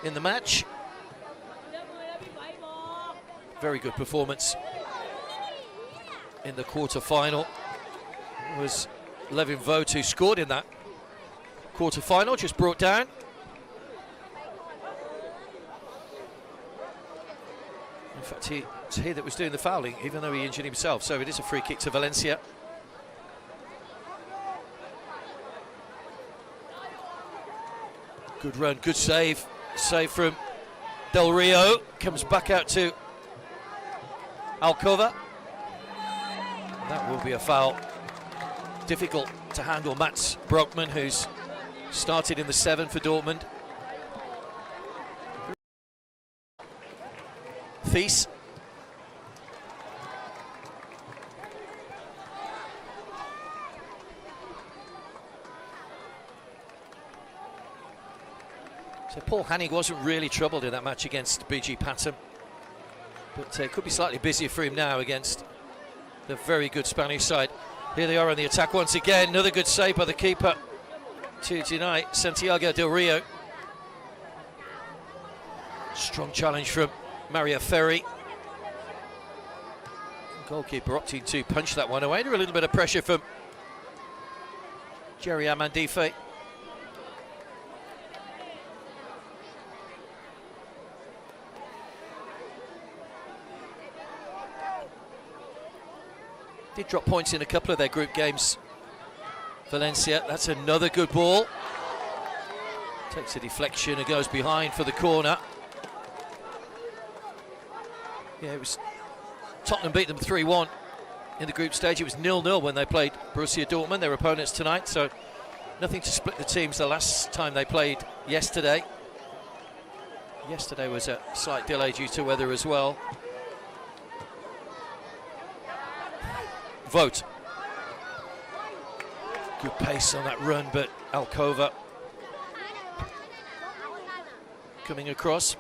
in the match. Very good performance in the quarter-final. It was Levin Vogt who scored in that quarter-final, just brought down. In fact, it's he that was doing the fouling, even though he injured himself. So it is a free kick to Valencia. Good run, good save. Save from Del Rio. Comes back out to Alcova. That will be a foul. Difficult to handle Mats Brockman, who's started in the 7 for Dortmund. Thies. So Paul Hannig wasn't really troubled in that match against BG Patten, but it could be slightly busier for him now against the very good Spanish side. Here they are on the attack once again. Another good save by the keeper to deny Santiago Del Rio. Strong challenge from Mario Ferri. Goalkeeper opting to punch that one away. Under a little bit of pressure from Jerry Amandife. Did drop points in a couple of their group games, Valencia. That's another good ball. Takes a deflection and goes behind for the corner. Yeah, it was Tottenham beat them 3-1 in the group stage. It was 0-0 when they played Borussia Dortmund, their opponents tonight, so nothing to split the teams the last time they played yesterday. Yesterday was a slight delay due to weather as well. Vogt. Good pace on that run, but Alcova coming across.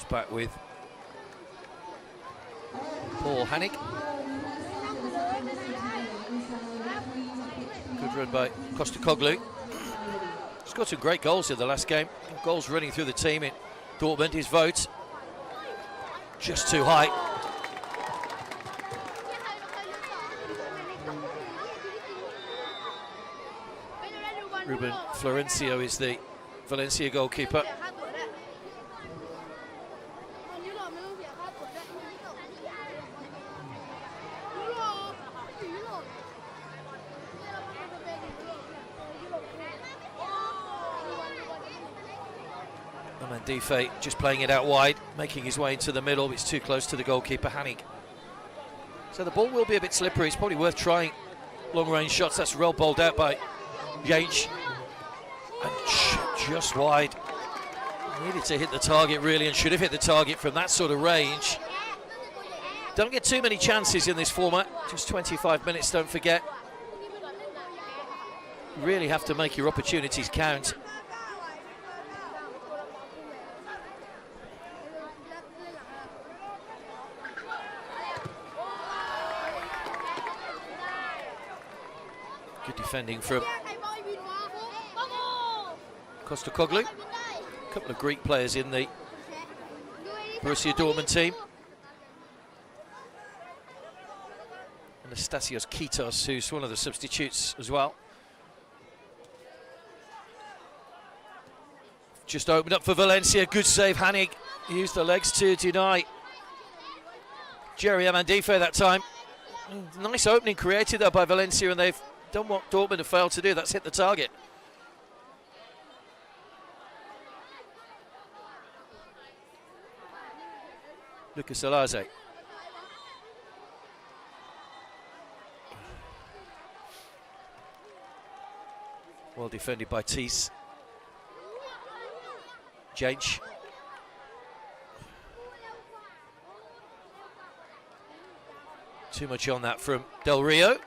Back with Paul Hannig. Good run by Kostoglu. He's got some great goals in the last game. Goals running through the team in Dortmund. His vote just too high. Ruben Florencio is the Valencia goalkeeper. Mandife just playing it out wide, making his way into the middle. It's too close to the goalkeeper, Hannig. So the ball will be a bit slippery. It's probably worth trying long-range shots. That's well bowled out by Yates. And just wide. Needed to hit the target, really, and should have hit the target from that sort of range. Don't get too many chances in this format. Just 25 minutes, don't forget. You really have to make your opportunities count. Good defending from Kostoglu. A couple of Greek players in the Borussia Dortmund team. Anastasios Kitos, who's one of the substitutes as well. Just opened up for Valencia. Good save, Hannig. Used the legs to deny Jerry Amandife that time. Nice opening created there by Valencia, and they've done what Dortmund have failed to do. That's hit the target. Lucas Alaze. Well defended by Thies. Janch. Too much on that from Del Rio.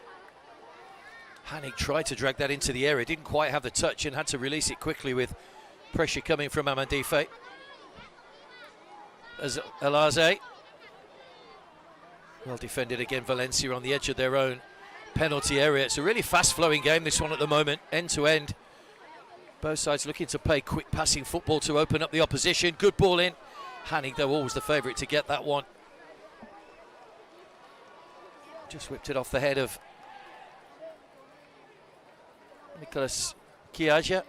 Hanig tried to drag that into the area, didn't quite have the touch and had to release it quickly with pressure coming from Amandife. As Alaze. Well defended again, Valencia on the edge of their own penalty area. It's a really fast-flowing game, this one at the moment, end to end. Both sides looking to play quick passing football to open up the opposition. Good ball in. Hanig, though, always the favourite to get that one. Just whipped it off the head of Nicolas Chiaja.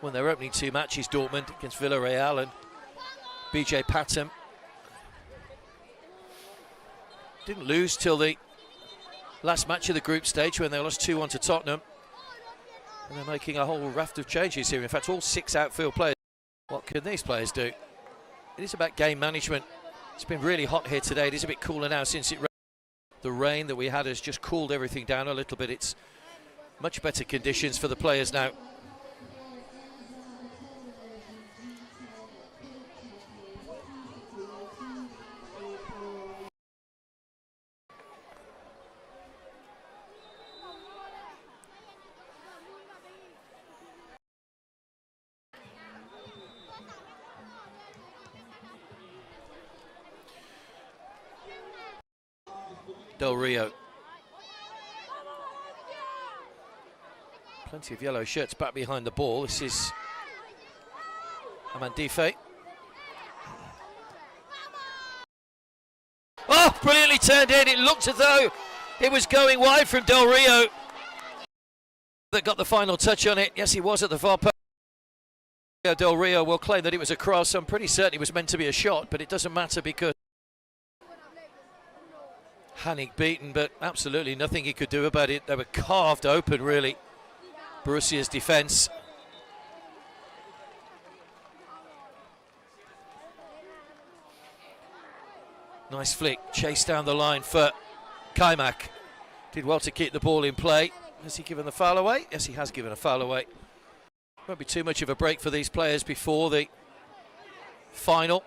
When they're opening two matches, Dortmund against Villarreal and BJ Patton. Didn't lose till the last match of the group stage when they lost 2-1 to Tottenham. And they're making a whole raft of changes here. In fact, all 6 outfield players. What can these players do? It is about game management. It's been really hot here today. It is a bit cooler now since it rained. The rain that we had has just cooled everything down a little bit. It's much better conditions for the players now. Del Rio. Plenty of yellow shirts back behind the ball. This is Amandife. Oh, brilliantly turned in. It looked as though it was going wide from Del Rio. That got the final touch on it. Yes, he was at the far post. Del Rio will claim that it was a cross. I'm pretty certain it was meant to be a shot, but it doesn't matter because Hanig beaten, but absolutely nothing he could do about it. They were carved open, really, Borussia's defence. Nice flick, chase down the line for Kaimak. Did well to keep the ball in play. Has he given the foul away? Yes, he has given a foul away. Won't be too much of a break for these players before the final.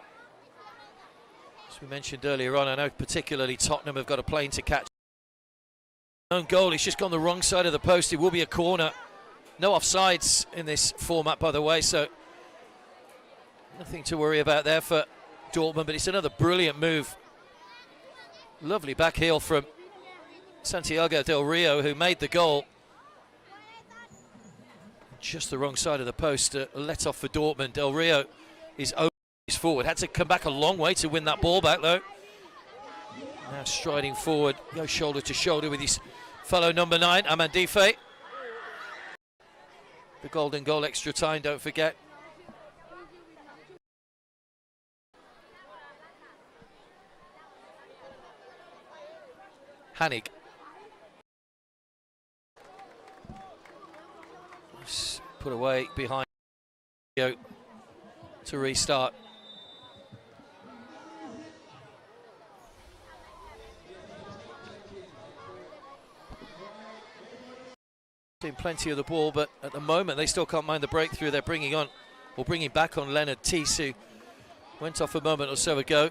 As we mentioned earlier on, I know particularly Tottenham have got a plane to catch. Own goal, he's just gone the wrong side of the post. It will be a corner. No offsides in this format, by the way, so nothing to worry about there for Dortmund, but it's another brilliant move. Lovely back heel from Santiago Del Rio, who made the goal. Just the wrong side of the post, let off for Dortmund. Del Rio is over. He's forward, had to come back a long way to win that ball back though. Now striding forward, goes shoulder to shoulder with his fellow number 9, Amandife. The golden goal extra time, don't forget. Hanig. Put away behind to restart. Plenty of the ball, but at the moment they still can't mind the breakthrough. They're bringing back on Leonard Thies, who went off a moment or so ago.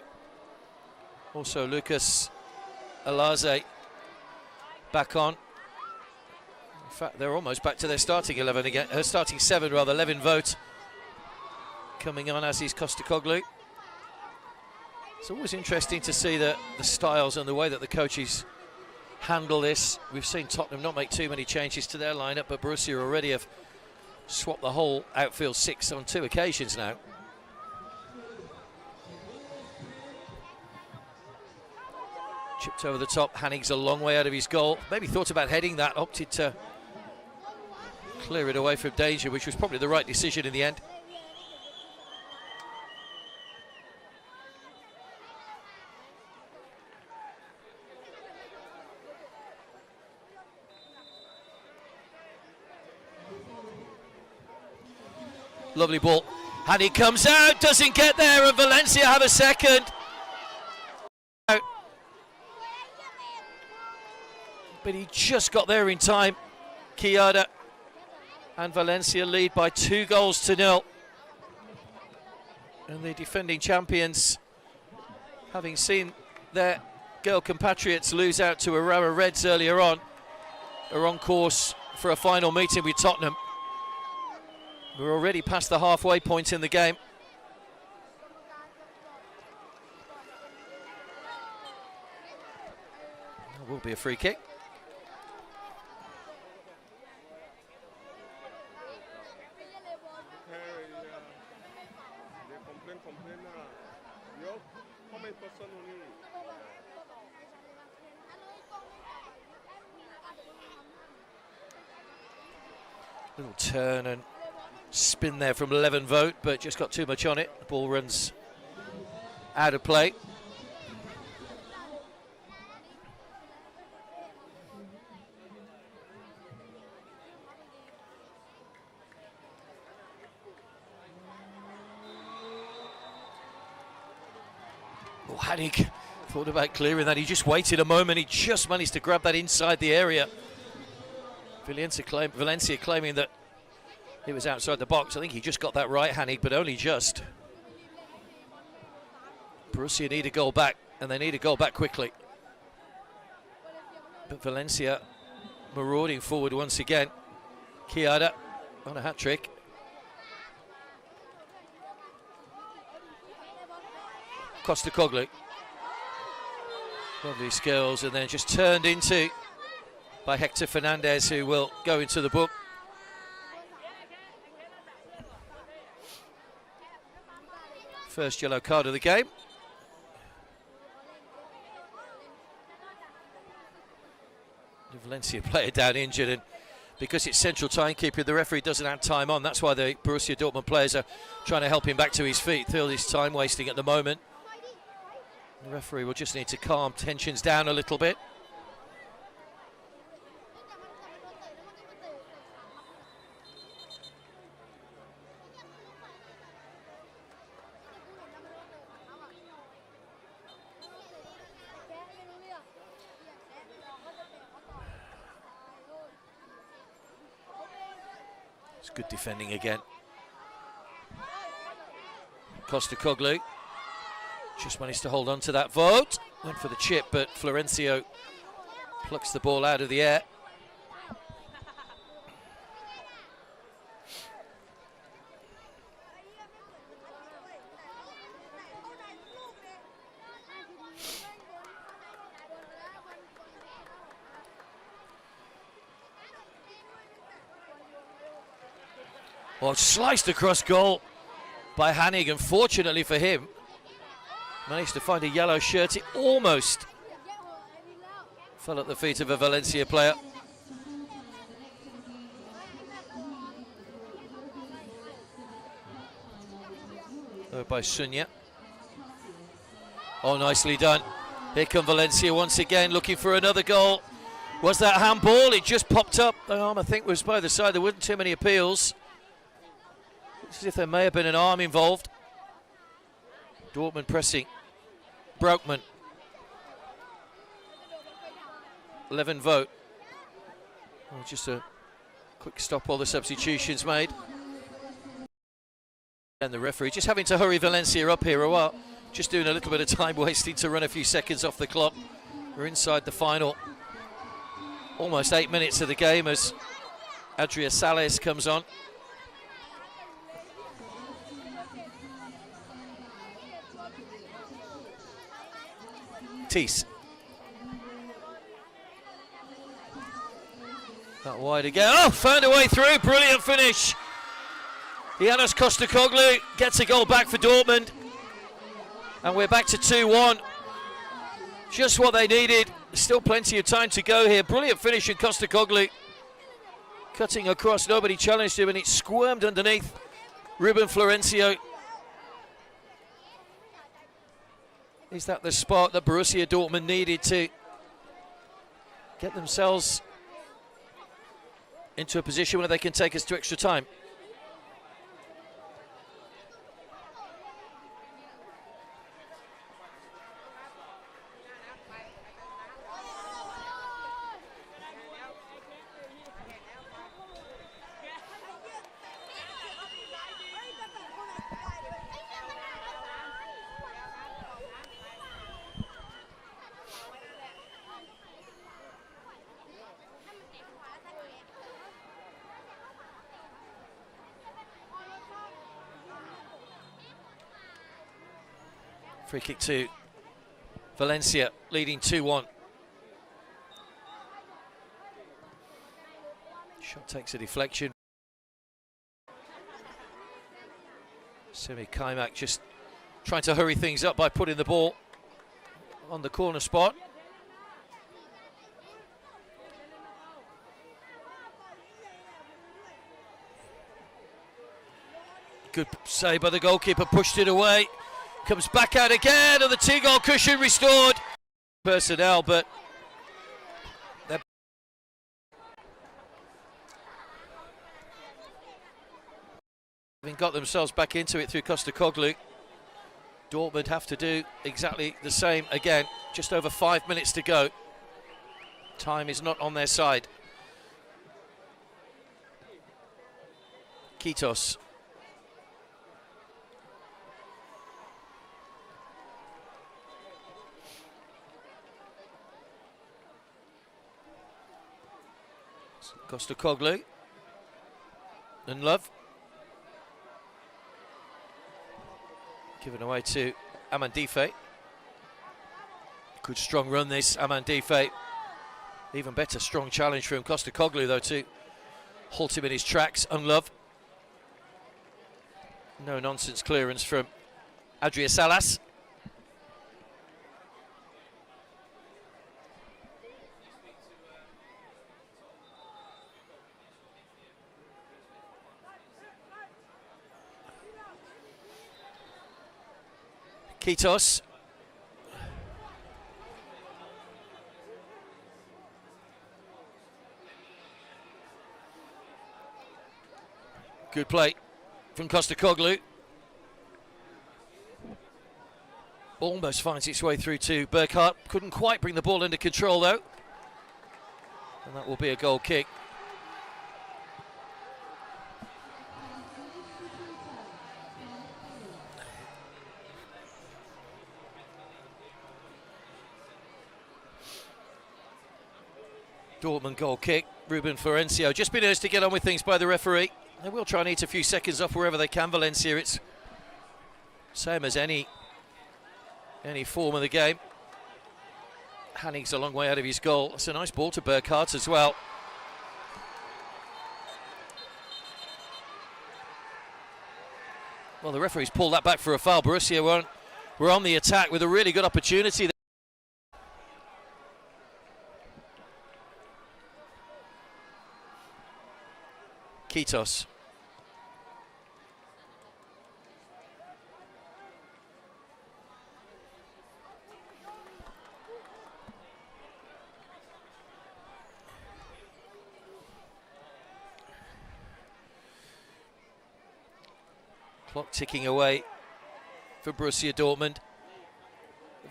Also Lucas Alaze back on. In fact, they're almost back to their starting 11 again. Starting 7 rather. Levin Vogt coming on, as is Kostoglu. It's always interesting to see the styles and the way that the coaches handle this. We've seen Tottenham not make too many changes to their lineup, but Borussia already have swapped the whole outfield 6 on 2 occasions now. Chipped over the top. Hanig's a long way out of his goal. Maybe thought about heading that, opted to clear it away from danger, which was probably the right decision in the end. Lovely ball. Hanig comes out, doesn't get there, and Valencia have a second. But he just got there in time. Chiada and Valencia lead by 2-0. And the defending champions, having seen their girl compatriots lose out to Aurora Reds earlier on, are on course for a final meeting with Tottenham. We're already past the halfway point in the game. That will be a free kick. Little turn and spin there from 11 vote, but just got too much on it. The ball runs out of play. Oh, Hanig thought about clearing that. He just waited a moment. He just managed to grab that inside the area. Valencia claiming that it was outside the box. I think he just got that right, Hanig, but only just. Borussia need a goal back, and they need a goal back quickly. But Valencia marauding forward once again. Chiada on a hat-trick. Kostoglu. Lovely skills, and then just turned into by Hector Fernandez, who will go into the book. First yellow card of the game. The Valencia player down injured, and because it's central timekeeping, the referee doesn't have time on. That's why the Borussia Dortmund players are trying to help him back to his feet. Feel he's time wasting at the moment. The referee will just need to calm tensions down a little bit. It's good defending again. Kostoglu just managed to hold on to that vote. Went for the chip, but Florencio plucks the ball out of the air. Well, sliced across goal by Hanig, and fortunately for him, managed to find a yellow shirt. It almost fell at the feet of a Valencia player. By Sunya. Oh, nicely done. Here come Valencia once again, looking for another goal. Was that handball? It just popped up. The arm, I think, was by the side. There weren't too many appeals. As if there may have been an arm involved. Dortmund pressing. Broekman. 11 vote. Oh, just a quick stop, all the substitutions made. And the referee just having to hurry Valencia up here a while. Just doing a little bit of time wasting to run a few seconds off the clock. We're inside the final. Almost 8 minutes of the game as Adria Sales comes on. Tees. That wide again. Oh, found a way through. Brilliant finish. Giannis Kostoglu gets a goal back for Dortmund. And we're back to 2-1. Just what they needed. Still plenty of time to go here. Brilliant finish in Kostoglu. Cutting across, nobody challenged him, and it squirmed underneath Ruben Florencio. Is that the spark that Borussia Dortmund needed to get themselves into a position where they can take us to extra time? Free kick to Valencia, leading 2-1. Shot takes a deflection. Semi Kaimak just trying to hurry things up by putting the ball on the corner spot. Good save by the goalkeeper, pushed it away. Comes back out again, and the 2-goal cushion restored. Personnel, but they're having got themselves back into it through Kostoglu. Dortmund have to do exactly the same again. Just over 5 minutes to go. Time is not on their side. Kitos. Kostoglu and Love. Given away to Amandife. Good strong run this, Amandife. Even better strong challenge from Kostoglu though to halt him in his tracks. Unlove. No nonsense clearance from Adria Salas. Kitos. Good play from Kostoglu. Almost finds its way through to Burkhardt. Couldn't quite bring the ball under control though. And that will be a goal kick. Dortmund goal kick, Ruben Florencio. Just been urged to get on with things by the referee. They will try and eat a few seconds off wherever they can, Valencia. It's same as any form of the game. Hanning's a long way out of his goal. It's a nice ball to Burkhardt as well. Well, the referee's pulled that back for a foul. Borussia were on the attack with a really good opportunity. Kitos. Clock ticking away for Borussia Dortmund.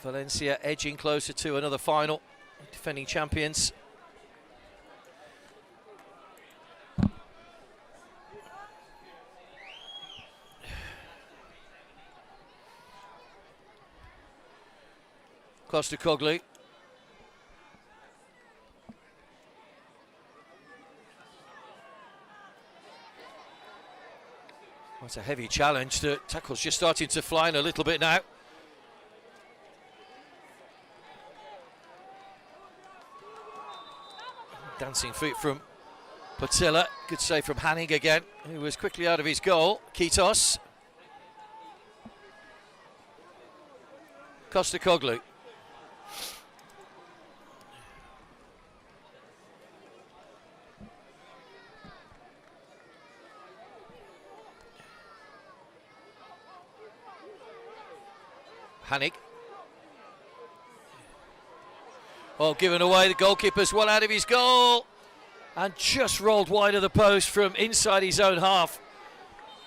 Valencia edging closer to another final. Defending champions. Kostoglu. That's a heavy challenge. The tackle's just starting to fly in a little bit now. Dancing feet from Patilla. Good save from Hanning again, who was quickly out of his goal. Kitos. Kostoglu. Hannig. Oh, given away, the goalkeeper's well out of his goal and just rolled wide of the post from inside his own half.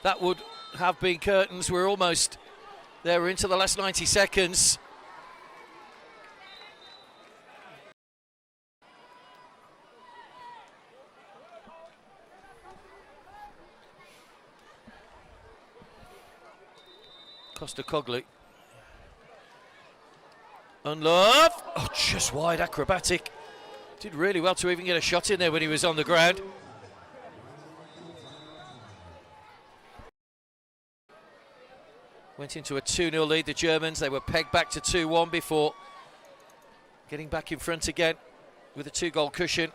That would have been curtains. We're almost there. We're into the last 90 seconds. Kostoglu. Unlove. Oh, just wide, acrobatic. Did really well to even get a shot in there when he was on the ground. Went into a 2-0 lead, the Germans. They were pegged back to 2-1 before getting back in front again with a 2-goal cushion.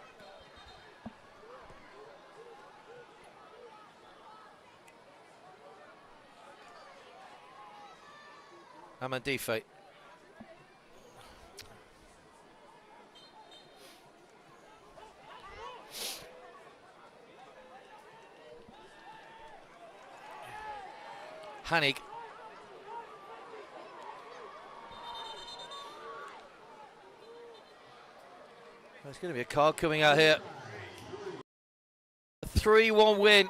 Amandife. Hanig. There's going to be a card coming out here. A 3-1 win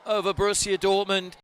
over Borussia Dortmund.